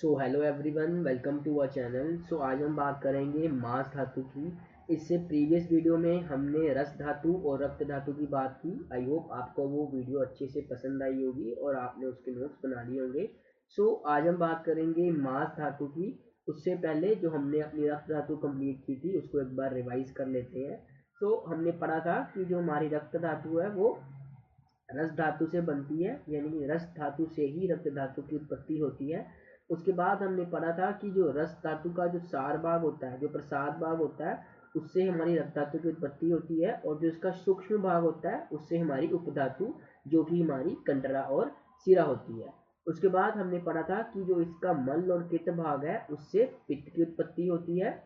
So hello everyone, welcome to our channel. So आज हम बात करेंगे मांस धातु की। इससे प्रीवियस वीडियो में हमने रस धातु और रक्त धातु की बात की। आई होप आपको वो वीडियो अच्छे से पसंद आई होगी और आपने उसके नोट्स बना लिए होंगे। सो आज हम बात करेंगे मांस धातु की। उससे पहले जो हमने अपनी रक्त धातु कंप्लीट की थी उसको एक बार रिवाइज कर लेते हैं। सो हमने पढ़ा था कि जो हमारी रक्त धातु है वो रस धातु से बनती है, यानी कि रस धातु से ही रक्त धातु की उत्पत्ति होती है। उसके बाद हमने पढ़ा था कि जो रस धातु का जो सार भाग होता है, जो प्रसाद भाग होता है, उससे हमारी रक्त धातु की उत्पत्ति होती है, और जो इसका सूक्ष्म भाग होता है उससे हमारी उपधातु जो कि हमारी कंडरा और सिरा होती है। उसके बाद हमने पढ़ा था कि जो इसका मल और कित भाग है उससे पित्त की उत्पत्ति होती है।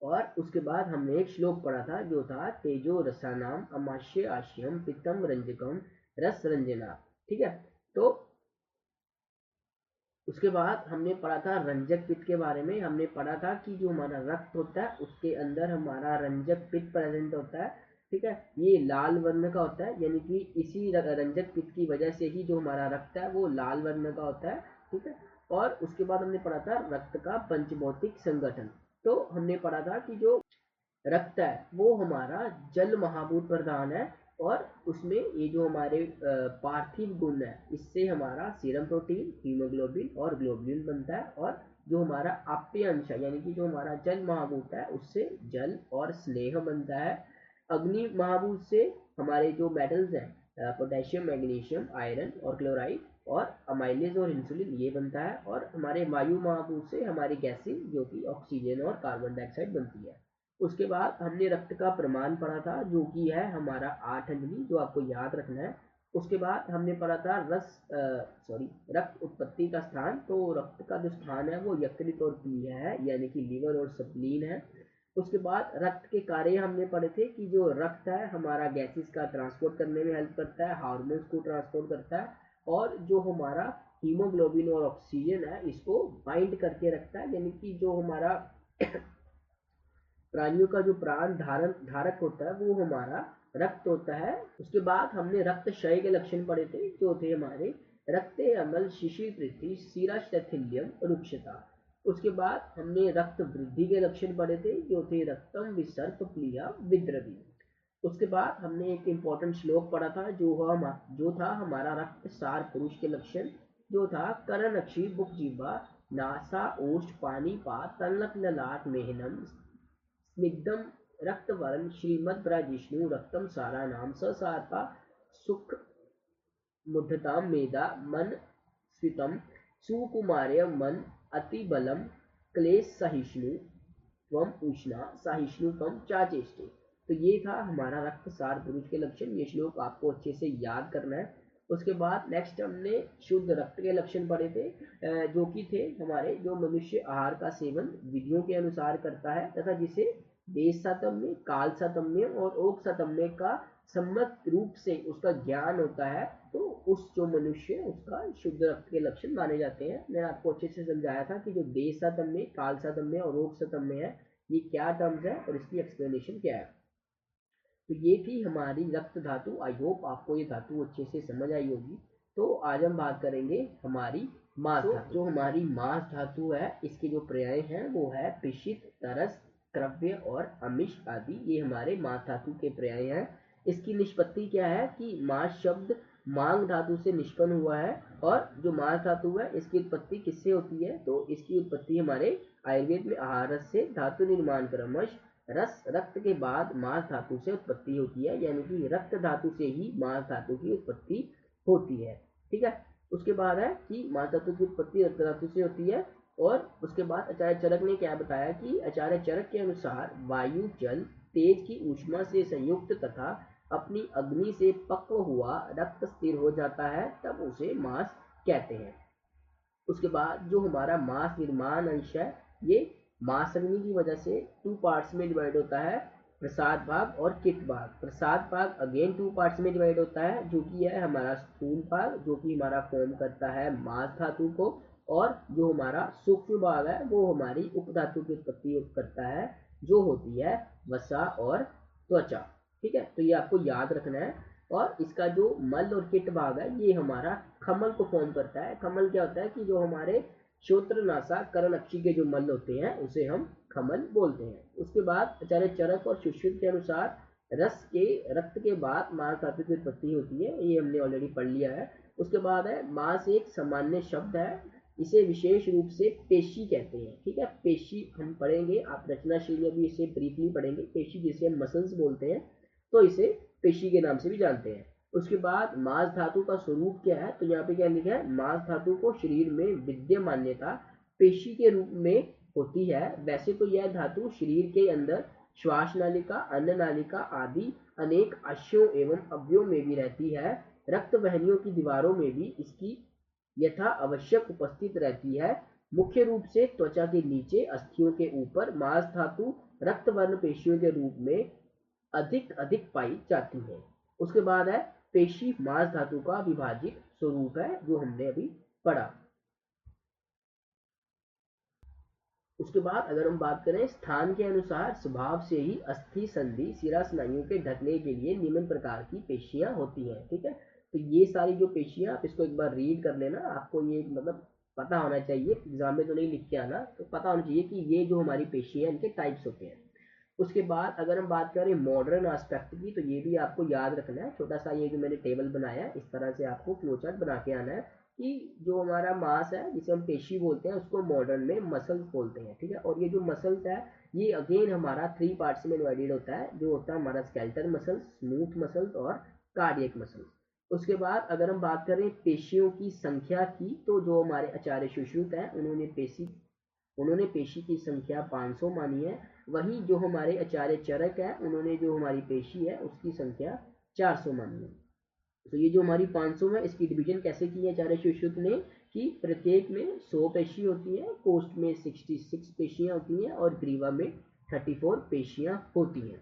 और उसके बाद हमने एक श्लोक पढ़ा था जो था तेजो रसानाम अमाश्य आश्यम पित्तम रंजकम रस रंजना। ठीक है, तो उसके बाद हमने पढ़ा था रंजक पित्त के बारे में। हमने पढ़ा था कि जो हमारा रक्त होता है उसके अंदर हमारा रंजक पित्त प्रेजेंट होता है। ठीक है, ये लाल वर्ण का होता है, यानी कि इसी रंजक पित्त की वजह से ही जो हमारा रक्त है वो लाल वर्ण का होता है। ठीक है, और उसके बाद हमने पढ़ा था रक्त का पंचभौतिक संगठन। तो हमने पढ़ा था कि जो रक्त है वो हमारा जल महाभूत प्रधान है, और उसमें ये जो हमारे पार्थिव गुण है इससे हमारा सीरम प्रोटीन, हीमोग्लोबिन और ग्लोबुलिन बनता है। और जो हमारा आप्य अंश है, यानी कि जो हमारा जल महाभूत है, उससे जल और स्नेह बनता है। अग्नि महाभूत से हमारे जो मेटल्स हैं पोटेशियम, मैग्नीशियम, आयरन और क्लोराइड और अमाइलेज और इंसुलिन, ये बनता है। और हमारे वायु महाभूत से हमारी गैसें जो कि ऑक्सीजन और कार्बन डाइऑक्साइड बनती है। उसके बाद हमने रक्त का प्रमाण पढ़ा था जो कि है हमारा 8 अंजलि, जो आपको याद रखना है। उसके बाद हमने पढ़ा था रक्त उत्पत्ति का स्थान। तो रक्त का जो स्थान है वो यकृत और प्लीहा है, यानी कि लीवर और स्प्लीन है। उसके बाद रक्त के कार्य हमने पढ़े थे कि जो रक्त है हमारा गैसेस का ट्रांसपोर्ट करने में हेल्प करता है, हार्मोन्स को ट्रांसपोर्ट करता है, और जो हमारा हीमोग्लोबिन और ऑक्सीजन है इसको बाइंड करके रखता है, यानी कि जो हमारा प्राणियों का जो प्राण धारक होता है वो हमारा रक्त होता है। उसके बाद हमने रक्त क्षय के लक्षण पढ़े थे जो थे हमारे रक्ते अमल, शिशिर पृथ्वी, सीरा स्थैथिल्यम, रुक्षता। उसके बाद हमने रक्त वृद्धि के लक्षण पढ़े थे जो थे रक्तम, विसर्प, प्लीहा, विद्रवी। उसके बाद हमने एक इम्पोर्टेंट श्लोक पढ़ा था जो था हमारा रक्त सार पुरुष के लक्षण, जो था करण, अक्षी, बुक, जीवा, नासा, ओष्ठ, पानी, पात, तलक, ललाट, मेहनम, स्निग्धम, रक्तवर्ण, श्रीमद्ब्रजिष्णु रक्तम सारा नाम ससारपा सुख मुद्धताम मेधा मन स्वितम सुकुमार्य मन अतिबलम क्लेश सहिष्णु त्वम उष्णा सहिष्णु तम चाचेष्टे। तो ये था हमारा रक्त सार पुरुष के लक्षण। ये श्लोक आपको अच्छे से याद करना है। उसके बाद नेक्स्ट हमने शुद्ध रक्त के लक्षण पढ़े थे, जो कि थे हमारे जो मनुष्य आहार का सेवन विधियों के अनुसार करता है तथा जिसे देश सातम्य, काल सातम्य और ओक सातम्य का सम्मत रूप से उसका ज्ञान होता है, तो उस जो मनुष्य उसका शुद्ध रक्त के लक्षण माने जाते हैं। मैंने आपको अच्छे से समझाया था कि जो देश सातम्य, काल सातम्य और ओक सातम्य है ये क्या टर्म्स है और इसकी एक्सप्लेनेशन क्या है। तो ये थी हमारी रक्त धातु। आई होप आपको ये धातु अच्छे से समझ आई होगी। तो आज हम बात करेंगे हमारी मांस धातु। जो हमारी मांस धातु है इसके जो पर्याय हैं वो है पिशित, तरस, क्रव्य और अमिष आदि। ये हमारे मांस धातु के पर्याय हैं। इसकी निष्पत्ति क्या है कि मांस शब्द मांग धातु से निष्पन्न हुआ है, और जो मांस धातु है इसकी उत्पत्ति किससे होती है, तो इसकी उत्पत्ति हमारे आयुर्वेद में आहार रस से धातु निर्माण क्रमश रस रक्त के बाद मांस धातु से उत्पत्ति होती है, यानी कि रक्त धातु से ही मांस धातु की उत्पत्ति होती है। ठीक है, उसके बाद है कि मांस धातु की उत्पत्ति रक्त धातु से होती है। और उसके बाद आचार्य चरक ने क्या बताया कि आचार्य चरक के अनुसार वायु, जल, तेज की ऊष्मा से संयुक्त तथा अपनी अग्नि से पक्व हुआ रक्त स्थिर हो जाता है, तब उसे मांस कहते हैं। उसके बाद जो हमारा मांस निर्माण अंश है ये मांस अग्नि की वजह से 2 पार्ट्स में डिवाइड होता है, प्रसाद भाग और कित भाग। प्रसाद भाग अगेन 2 पार्ट्स में डिवाइड होता है, जो कि है हमारा स्थूल भाग जो कि हमारा फॉर्म करता है मांस धातु को, और जो हमारा सूक्ष्म भाग है वो हमारी उपधातु की उत्पत्ति करता है जो होती है वसा और त्वचा। ठीक है, तो ये आपको याद रखना है। और इसका जो मल और किट भाग है ये हमारा खमल को फॉर्म करता है। खमल क्या होता है कि जो हमारे श्रोत्रनासा करणअक्षी के जो मल होते हैं उसे हम खमल बोलते हैं। उसके बाद आचार्य चरक और सुश्रुत के अनुसार रक्त के बाद मांस धातु की उत्पत्ति होती है, ये हमने ऑलरेडी पढ़ लिया है। उसके बाद है मांस एक सामान्य शब्द है, इसे विशेष रूप से पेशी कहते हैं। ठीक है, पेशी हम पढ़ेंगे, आप रचनाशील में भी इसे ब्रीफली पढ़ेंगे। पेशी जिसे हम मसल्स बोलते हैं, तो इसे पेशी के नाम से भी जानते हैं। उसके बाद मांस धातु का स्वरूप क्या है, तो यहाँ पे क्या लिखा है, मांस धातु को शरीर में विद्यमान्यता पेशी के रूप में होती है। वैसे तो यह धातु शरीर के अंदर श्वास नालिका, अन्न नालिका आदि अनेक आशयों एवं अवयवों में भी रहती है। रक्त वाहिनियों की दीवारों में भी इसकी यथा आवश्यक उपस्थित रहती है। मुख्य रूप से त्वचा के नीचे अस्थियों के ऊपर मांस धातु रक्त वर्ण पेशियों के रूप में अधिक पाई जाती है। उसके बाद है पेशी मांस धातु का विभाजित स्वरूप है, जो हमने अभी पढ़ा। उसके बाद अगर हम बात करें स्थान के अनुसार स्वभाव से ही अस्थि संधि शिरा स्नायुओं के ढकने के लिए निम्न प्रकार की पेशियां होती हैं। ठीक है, तो ये सारी जो पेशियां, आप इसको एक बार रीड कर लेना, आपको ये मतलब पता होना चाहिए, एग्जाम में तो नहीं लिख के आना, तो पता होना चाहिए कि ये जो हमारी पेशियां इनके टाइप्स होते हैं। उसके बाद अगर हम बात करें मॉडर्न एस्पेक्ट की, तो ये भी आपको याद रखना है। छोटा सा ये जो मैंने टेबल बनाया है, इस तरह से आपको फ्लो चार्ट बना के आना है कि जो हमारा मांस है जिसे हम पेशी बोलते हैं, उसको मॉडर्न में मसल्स बोलते हैं। ठीक है, और ये जो मसल्स है ये अगेन हमारा 3 पार्ट्स में डिवाइडेड होता है, जो होता है हमारा स्केलेटल मसल्स, स्मूथ मसल्स और कार्डियक मसल्स। उसके बाद अगर हम बात करें पेशियों की संख्या की, तो जो हमारे आचार्य सुश्रुत हैं उन्होंने पेशी की संख्या 500 मानी है। वहीं जो हमारे आचार्य चरक है, उन्होंने जो हमारी पेशी है उसकी संख्या 400 मानी है। तो ये जो हमारी 500 है, इसकी डिवीजन कैसे की है आचार्य सुश्रुत ने, कि प्रत्येक में 100 पेशी होती है, कोष्ठ में 66 पेशियां होती हैं और ग्रीवा में 34 पेशियां होती हैं।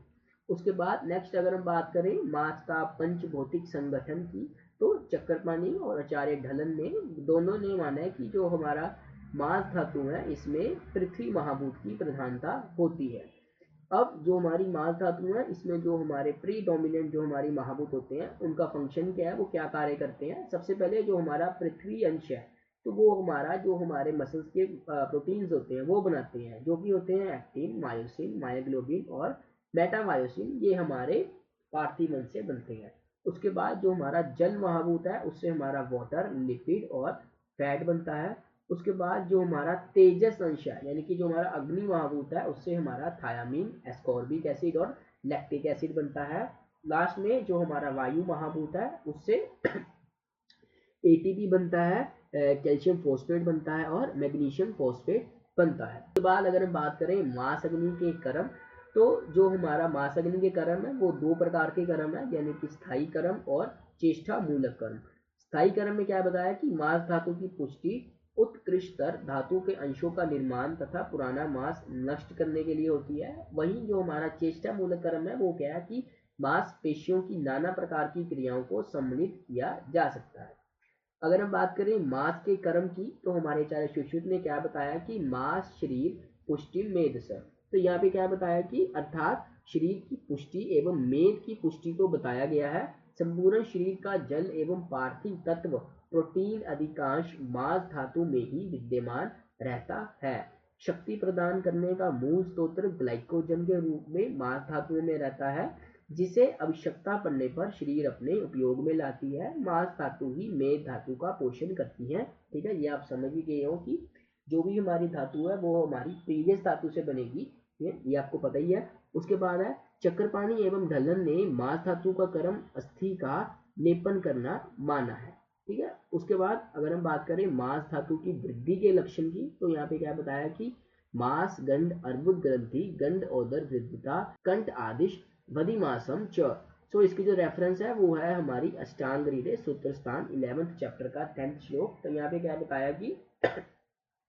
उसके बाद नेक्स्ट अगर हम बात करें मांस का पंच भौतिक संगठन की, तो चक्रपाणी और आचार्य ढलन ने दोनों ने माना है कि जो हमारा मांस धातु है इसमें पृथ्वी महाभूत की प्रधानता होती है। अब जो हमारी मांस धातु है, इसमें जो हमारे प्रीडोमिनेंट जो हमारी महाभूत होते हैं, उनका फंक्शन क्या है, वो क्या कार्य करते हैं। सबसे पहले जो हमारा पृथ्वी अंश है, तो वो हमारा जो हमारे मसल्स के प्रोटीन्स होते हैं वो बनाते हैं, जो कि होते हैं एक्टिन, मायोसिन, मायोग्लोबिन और मेटामायोसिन। ये हमारे पार्थिव अंश से बनते हैं। उसके बाद जो हमारा जल महाभूत है, उससे हमारा वाटर, लिपिड और फैट बनता है। उसके बाद जो हमारा तेजस अंश है, यानी कि जो हमारा अग्नि महाभूत है, उससे हमारा थायामीन, एस्कॉर्बिक एसिड और लैक्टिक एसिड बनता है। लास्ट में जो हमारा वायु महाभूत है, उससे एटीपी बनता है, कैल्शियम फॉस्फेट बनता है और मैग्नीशियम फॉस्फेट बनता है। उसके बाद अगर हम बात करें मांस अग्नि के कर्म, तो जो हमारा मांस अग्नि के कर्म है वो 2 प्रकार के कर्म है, यानी कि स्थायी कर्म और चेष्टा मूलक कर्म। स्थायी कर्म में क्या बताया कि मांस धातु की पुष्टि, उत्कृष्टतर धातु के अंशों का निर्माण तथा पुराना मांस नष्ट करने के लिए होती है। वहीं जो हमारा चेष्टा मूलक कर्म है वो क्या है कि मांस पेशियों की नाना प्रकार की क्रियाओं को सम्मिलित किया जा सकता है। अगर हम बात करें मांस के कर्म की, तो हमारे आचार्य सुश्रुत ने क्या बताया कि मांस शरीर पुष्टि मेद स, तो यहाँ पे क्या बताया कि अर्थात शरीर की पुष्टि एवं मेद की पुष्टि को बताया गया है। संपूर्ण शरीर का जल एवं पार्थिव तत्व प्रोटीन अधिकांश मांस धातु में ही विद्यमान रहता है। शक्ति प्रदान करने का मूल स्रोत ग्लाइकोजन के रूप में मांस धातु में रहता है, जिसे आवश्यकता पड़ने पर शरीर अपने उपयोग में लाती है। मांस धातु ही मेद धातु का पोषण करती है। ठीक है, ये आप समझ ही गए हो कि जो भी हमारी धातु है वो हमारी प्रीवियस धातु से बनेगी, ये आपको पता ही है। उसके बाद है चक्रपाणी एवं ढलन ने मांस धातु का कर्म अस्थि का लेपन करना माना है। ठीक है, उसके बाद अगर हम बात करें मांस धातु की वृद्धि के लक्षण की, तो यहाँ पे क्या बताया कि मांस गंड अर्बुद ग्रंथि गंड ओदर वृद्धता कंठ आदिश वधिमासम च। सो इसकी जो रेफरेंस है वो है हमारी अष्टांग हृदय सूत्र स्थान 11th चैप्टर का 10th श्लोक। तो यहाँ पे क्या बताया कि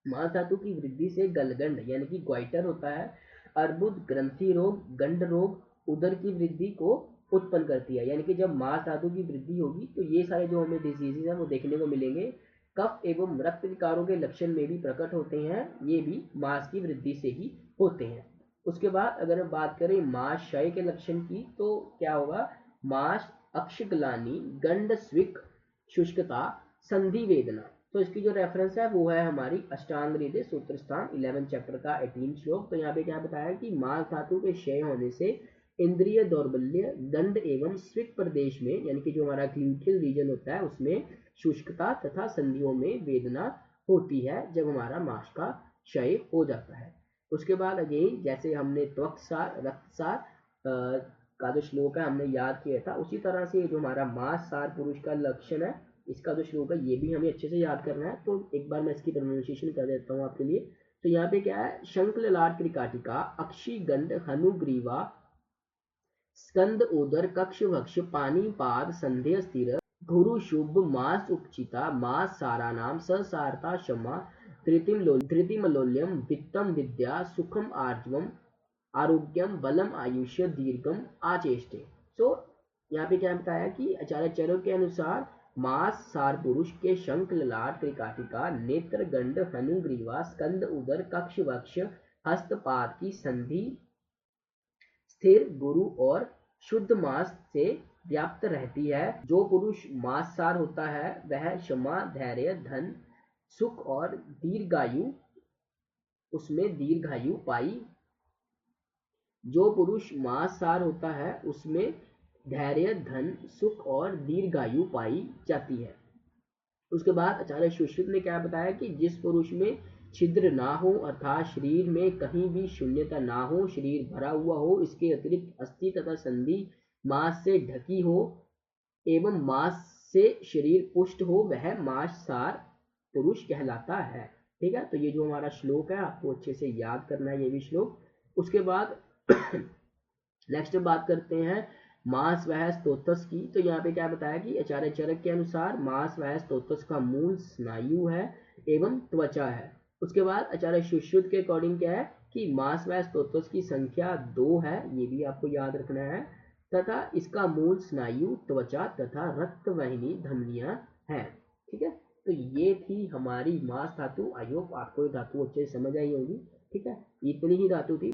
मांस धातु की वृद्धि से गलगंड यानी कि ग्वाइटर होता है, अर्बुद, ग्रंथि रोग, गंड रोग उदर की वृद्धि को उत्पन्न करती है। यानी कि जब मांस धातु की वृद्धि होगी तो ये सारे जो हमें डिजीजेज हैं वो देखने को मिलेंगे। कफ एवं रक्त विकारों के लक्षण में भी प्रकट होते हैं, ये भी मांस की वृद्धि से ही होते हैं। उसके बाद अगर हम बात करें मांस क्षय के लक्षण की, तो क्या होगा, मांस अक्षग्लानि, गंड स्विक, शुष्कता, संधि वेदना। तो इसकी जो रेफरेंस है वो है हमारी अष्टांग हृदय सूत्र स्थान 11 चैप्टर का 18 श्लोक। तो यहाँ पे क्या बताया कि मांस धातु के क्षय होने से इंद्रिय दौर्बल्य, दंड एवं स्विक प्रदेश में, यानी कि जो हमारा ग्लूटियल रीजन होता है उसमें शुष्कता तथा संधियों में वेदना होती है जब हमारा मांस का क्षय हो जाता है। उसके बाद अगेन जैसे हमने त्वक्सार रक्तसार का जो श्लोक है हमने याद किया था, उसी तरह से जो हमारा मांस सार पुरुष का लक्षण है, इसका जो श्लोक है ये भी हमें अच्छे से याद करना है। तो एक बार मैं इसकी प्रोनाउंसिएशन कर देता हूँ आपके लिए। तो यहाँ पे क्या है, शंख ललाट त्रिकाटिका अक्षी गंड हनुग्रीवा स्कंद उदर कक्ष वक्ष पानी पाद संध्य स्थिर भुरु शुभ मास उपचिता मास सारानाम ससारता क्षमा धृतिमलोल्यम वित्तम विद्या सुखम आर्जवम आरोग्यम बलम आयुष्य दीर्घम आचेष्टे। सो यहाँ पे क्या बताया कि आचार्य चरक के अनुसार मास सार पुरुष के शंख ललाट त्रिकाटिका नेत्र गंड हनुग्रीवा स्कंद उदर कक्ष वक्ष हस्तपाद की संधि स्थिर गुरु और शुद्ध मास से व्याप्त रहती है। जो पुरुष मास सार होता है वह क्षमा धैर्य धन सुख और दीर्घायु, उसमें दीर्घायु पाई। जो पुरुष मास सार होता है उसमें धैर्य धन सुख और दीर्घायु पाई जाती है। उसके बाद आचार्य सुश्रुत ने क्या बताया कि जिस पुरुष में छिद्र ना हो, अर्थात शरीर में कहीं भी शून्यता ना हो, शरीर भरा हुआ हो, इसके अतिरिक्त अस्थि तथा संधि मांस से ढकी हो एवं मांस से शरीर पुष्ट हो, वह मांस सार पुरुष कहलाता है। ठीक है, तो ये जो हमारा श्लोक है आपको अच्छे से याद करना है ये भी श्लोक। उसके बाद नेक्स्ट बात करते हैं मांस वह स्तोत्रस की। तो यहाँ पे क्या बताया कि आचार्य चरक के अनुसार मांस वह स्तोत्रस का मूल स्नायु है एवं त्वचा है। उसके बाद आचार्य सुश्रुत के अकॉर्डिंग क्या है कि मांस वह स्तोत्रस की संख्या 2 है, ये भी आपको याद रखना है, तथा इसका मूल स्नायु त्वचा तथा रक्तवाहिनी धमनियां हैं। ठीक है, तो ये थी हमारी मांस धातु। आई होप आपको ये धातु अच्छे से समझ आई होगी। ठीक है, इतनी ही धातु थी।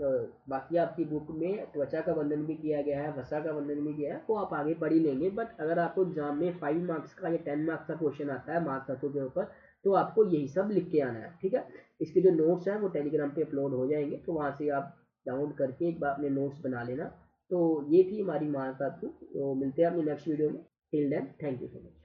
बाकी आपकी बुक में त्वचा का वर्णन भी किया गया है, वसा का वर्णन भी किया है, वो आप आगे पढ़ ही लेंगे। बट अगर आपको एग्जाम में 5 मार्क्स का या 10 मार्क्स का क्वेश्चन आता है मास धातु के ऊपर, तो आपको यही सब लिख के आना है। ठीक है, इसके जो नोट्स हैं वो टेलीग्राम पे अपलोड हो जाएंगे, तो वहाँ से आप डाउनलोड करके एक बार अपने नोट्स बना लेना। तो ये थी हमारी मास धातु। तो मिलते हैं अपनी नेक्स्ट वीडियो में। Till then thank you so much.